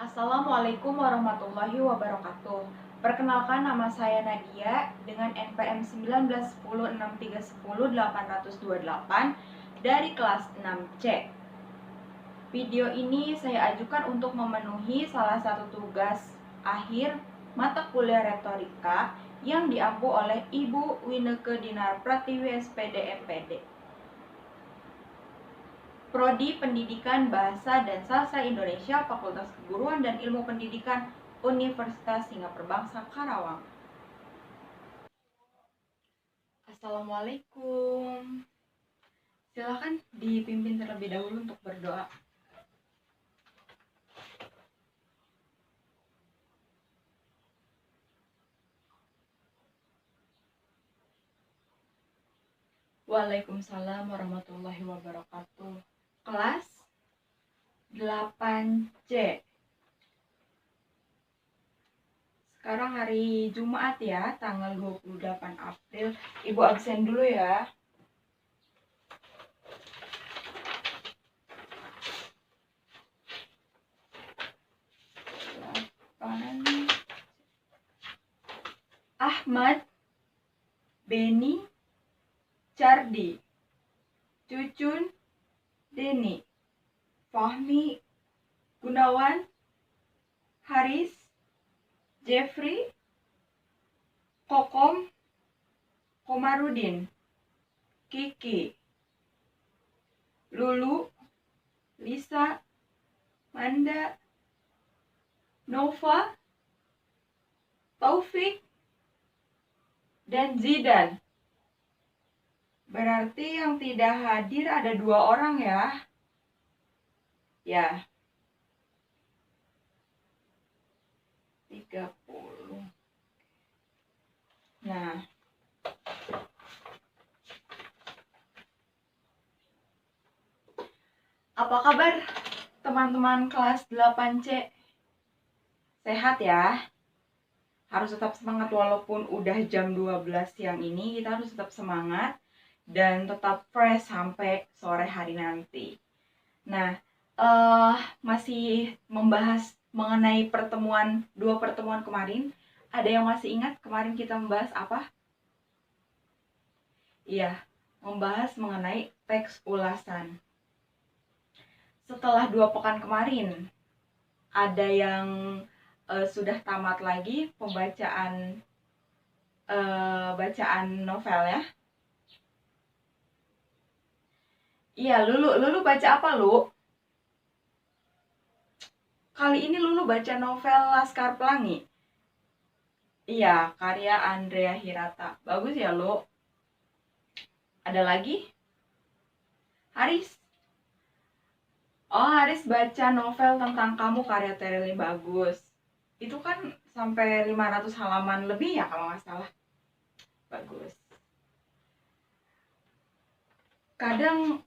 Assalamualaikum warahmatullahi wabarakatuh. Perkenalkan, nama saya Nadia dengan NPM 1910631088 dari kelas 6C. Video ini saya ajukan untuk memenuhi salah satu tugas akhir mata kuliah retorika yang diampu oleh Ibu Wineke Dinar Pratiwi SPD MPD. Prodi Pendidikan Bahasa dan Sastra Indonesia, Fakultas Keguruan dan Ilmu Pendidikan, Universitas Singapura Bangsa Karawang. Assalamualaikum. Silakan dipimpin terlebih dahulu untuk berdoa. Waalaikumsalam warahmatullahi wabarakatuh. Kelas 8C. Sekarang hari Jumat ya, tanggal 28 April. Ibu absen dulu ya. Ahmad, Beni, Cardi, Cucun, Deni, Fahmi, Gunawan, Haris, Jeffrey, Kokom, Komarudin, Kiki, Lulu, Lisa, Manda, Nova, Taufik, dan Zidan. Berarti yang tidak hadir ada 2 orang ya. Ya. 30. Nah. Apa kabar teman-teman kelas 8C? Sehat ya? Harus tetap semangat walaupun udah jam 12 siang ini, kita harus tetap semangat dan tetap fresh sampai sore hari nanti. Nah, masih membahas mengenai dua pertemuan kemarin. Ada yang masih ingat kemarin kita membahas apa? Iya, membahas mengenai teks ulasan. Setelah 2 pekan kemarin, ada yang sudah tamat lagi pembacaan bacaan novel ya. Iya, Lulu baca apa, Lu? Kali ini Lulu baca novel Laskar Pelangi. Iya, karya Andrea Hirata. Bagus ya, Lu. Ada lagi? Haris. Oh, Haris baca novel Tentang Kamu karya Tereli. Bagus. Itu kan sampai 500 halaman lebih ya kalau nggak salah. Bagus. Kadang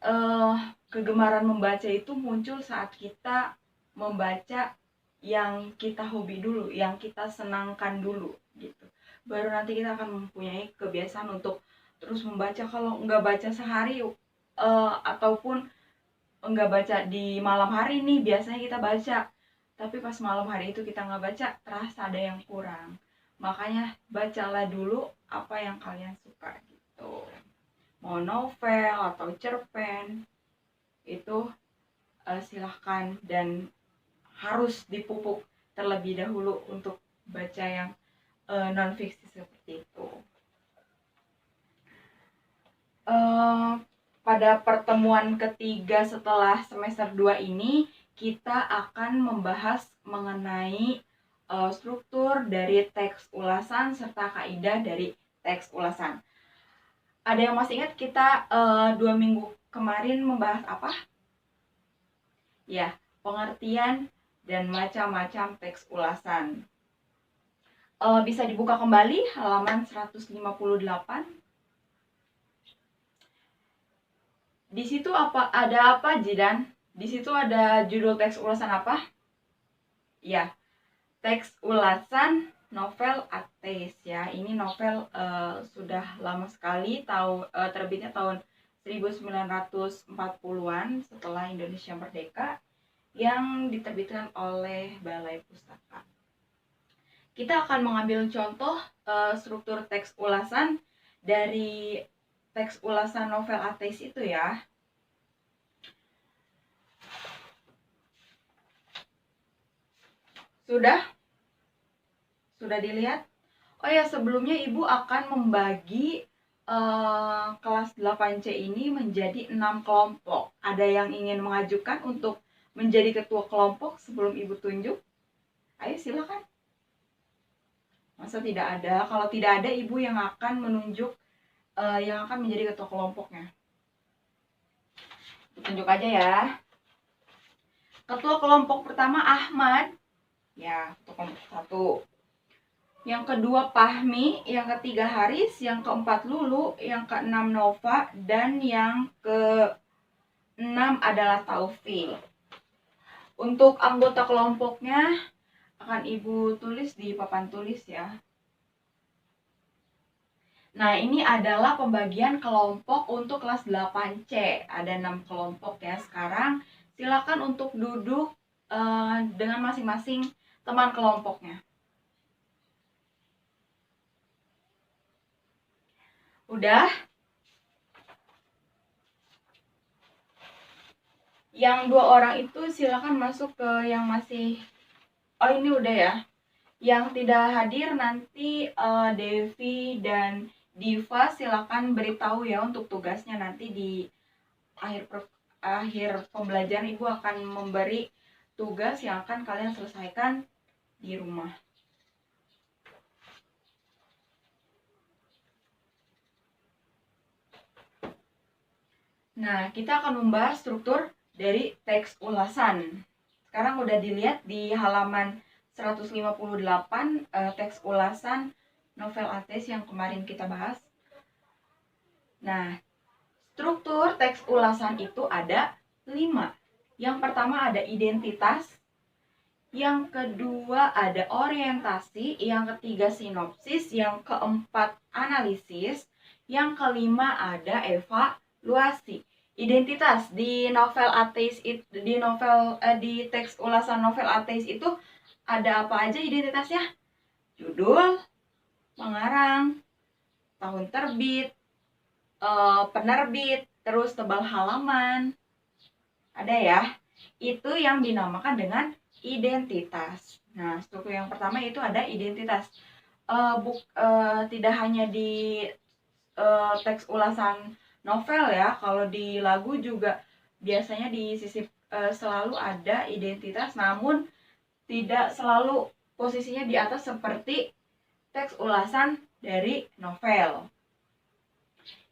kegemaran membaca itu muncul saat kita membaca yang kita hobi dulu, yang kita senangkan dulu gitu. Baru nanti kita akan mempunyai kebiasaan untuk terus membaca. Kalau nggak baca sehari ataupun nggak baca di malam hari nih, biasanya kita baca, tapi pas malam hari itu kita nggak baca, terasa ada yang kurang. Makanya bacalah dulu apa yang kalian suka gitu. Mau novel atau cerpen itu silahkan, dan harus dipupuk terlebih dahulu untuk baca yang non fiksi seperti itu. Pada pertemuan ketiga setelah semester 2 ini kita akan membahas mengenai struktur dari teks ulasan serta kaidah dari teks ulasan. Ada yang masih ingat kita 2 minggu kemarin membahas apa? Ya, pengertian dan macam-macam teks ulasan. Bisa dibuka kembali halaman 158. Di situ ada apa, Jidan? Di situ ada judul teks ulasan apa? Ya, teks ulasan novel ateis ya. Ini novel sudah lama sekali, terbitnya tahun 1940-an setelah Indonesia merdeka. yang diterbitkan oleh Balai Pustaka. Kita akan mengambil contoh struktur teks ulasan dari teks ulasan novel ateis itu ya. Sudah dilihat? Oh ya, sebelumnya Ibu akan membagi kelas 8C ini menjadi 6 kelompok. Ada yang ingin mengajukan untuk menjadi ketua kelompok sebelum Ibu tunjuk? Ayo silakan. Masa tidak ada? Kalau tidak ada, Ibu yang akan menunjuk yang akan menjadi ketua kelompoknya. Tunjuk aja ya. Ketua kelompok pertama Ahmad. Ya, ketua kelompok 1. Yang kedua Fahmi, yang ketiga Haris, yang keempat Lulu, yang keenam Nova, dan yang keenam adalah Taufik. Untuk anggota kelompoknya akan Ibu tulis di papan tulis ya. Nah, ini adalah pembagian kelompok untuk kelas 8C. Ada 6 kelompok ya. Sekarang silakan untuk duduk dengan masing-masing teman kelompoknya. Udah? Yang 2 orang itu silakan masuk ke yang masih... Oh, ini udah ya. Yang tidak hadir nanti Devi dan Diva silakan beritahu ya untuk tugasnya nanti di akhir pembelajaran. Ibu akan memberi tugas yang akan kalian selesaikan di rumah. Nah, kita akan membahas struktur dari teks ulasan. Sekarang udah dilihat di halaman 158 teks ulasan novel ateis yang kemarin kita bahas. Nah, struktur teks ulasan itu ada 5. Yang pertama ada identitas, yang kedua ada orientasi, yang ketiga sinopsis, yang keempat analisis, yang kelima ada evaluasi. Identitas di novel ateis di teks ulasan novel ateis itu ada apa aja identitasnya? Judul, pengarang, tahun terbit, penerbit, terus tebal halaman. Ada ya? Itu yang dinamakan dengan identitas. Nah, struktur yang pertama itu ada identitas. Tidak hanya di teks ulasan novel ya, kalau di lagu juga biasanya di sisi selalu ada identitas, namun tidak selalu posisinya di atas seperti teks ulasan dari novel.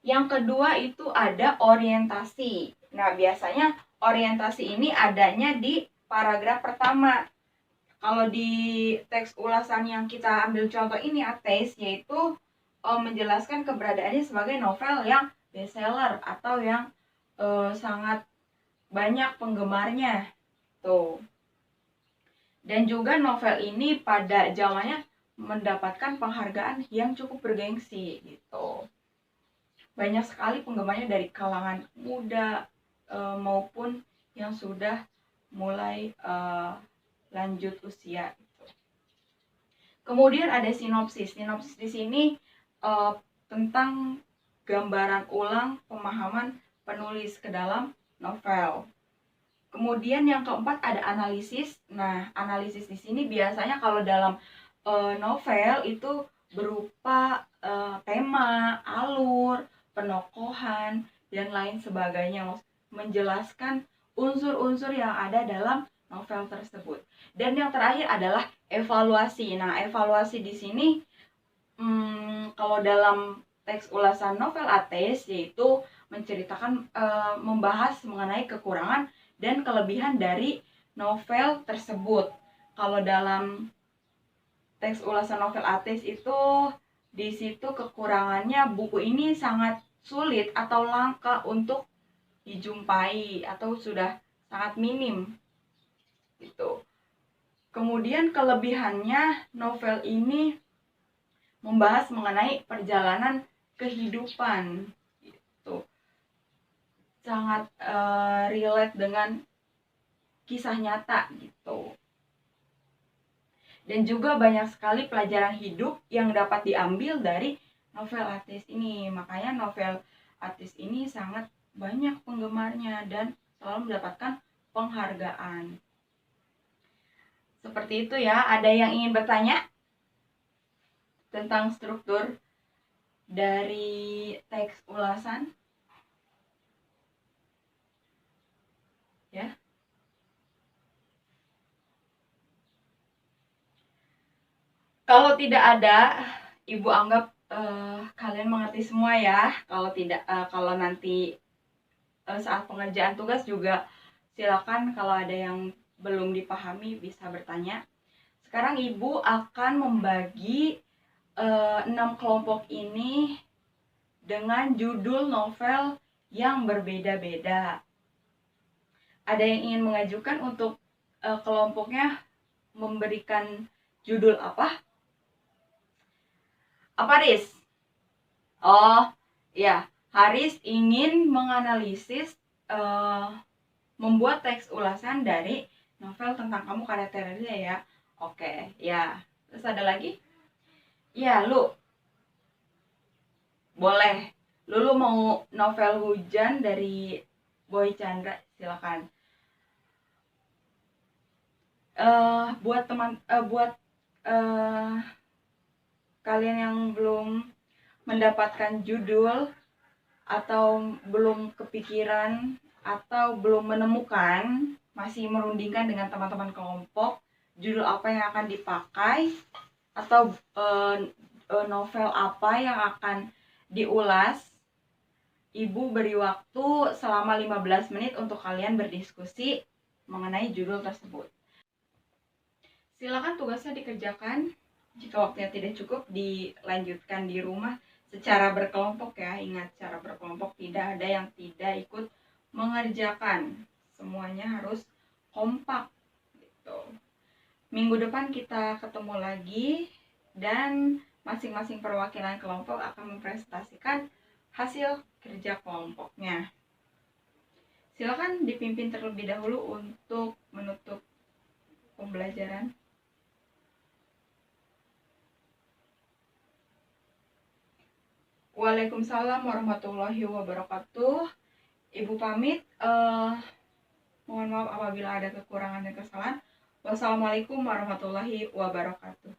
Yang kedua itu ada orientasi. Nah, biasanya orientasi ini adanya di paragraf pertama. Kalau di teks ulasan yang kita ambil contoh ini ateis, yaitu menjelaskan keberadaannya sebagai novel yang bestseller atau yang sangat banyak penggemarnya tuh. Dan juga novel ini pada zamannya mendapatkan penghargaan yang cukup bergengsi gitu. Banyak sekali penggemarnya dari kalangan muda maupun yang sudah mulai lanjut usia. Kemudian ada sinopsis. Sinopsis di sini tentang gambaran ulang pemahaman penulis ke dalam novel. Kemudian yang keempat ada analisis. Nah, analisis di sini biasanya kalau dalam novel itu berupa tema, alur, penokohan, dan lain sebagainya, menjelaskan unsur-unsur yang ada dalam novel tersebut. Dan yang terakhir adalah evaluasi. Nah, evaluasi di sini kalau dalam teks ulasan novel ateis yaitu menceritakan membahas mengenai kekurangan dan kelebihan dari novel tersebut. Kalau dalam teks ulasan novel ateis itu di situ kekurangannya buku ini sangat sulit atau langka untuk dijumpai atau sudah sangat minim gitu. Kemudian kelebihannya novel ini membahas mengenai perjalanan kehidupan gitu. Sangat relate dengan kisah nyata gitu. Dan juga banyak sekali pelajaran hidup yang dapat diambil dari novel Ateis ini. Makanya novel Ateis ini sangat banyak penggemarnya dan selalu mendapatkan penghargaan. Seperti itu ya. Ada yang ingin bertanya tentang struktur dari teks ulasan? Ya. Kalau tidak ada, Ibu anggap kalian mengerti semua ya. Kalau tidak, kalau nanti saat pengerjaan tugas juga silakan kalau ada yang belum dipahami bisa bertanya. Sekarang Ibu akan membagi 6 kelompok ini dengan judul novel yang berbeda-beda. Ada yang ingin mengajukan untuk kelompoknya memberikan judul apa? Apa, Riz? Oh, ya. Haris ingin menganalisis membuat teks ulasan dari novel Tentang Kamu karya Terelia ya. Oke, ya. Terus ada lagi? Ya, lu. Boleh. Lu mau novel Hujan dari Boy Chandra, silakan. Buat kalian yang belum mendapatkan judul atau belum kepikiran atau belum menemukan, masih merundingkan dengan teman-teman kelompok judul apa yang akan dipakai atau novel apa yang akan diulas, Ibu beri waktu selama 15 menit untuk kalian berdiskusi mengenai judul tersebut. Silakan tugasnya dikerjakan. Jika waktunya tidak cukup, dilanjutkan di rumah secara berkelompok ya. Ingat, secara berkelompok, tidak ada yang tidak ikut mengerjakan. Semuanya harus kompak gitu. Minggu depan kita ketemu lagi dan masing-masing perwakilan kelompok akan mempresentasikan hasil kerja kelompoknya. Silakan dipimpin terlebih dahulu untuk menutup pembelajaran. Waalaikumsalam warahmatullahi wabarakatuh. Ibu pamit. Mohon maaf apabila ada kekurangan dan kesalahan. Wassalamualaikum warahmatullahi wabarakatuh.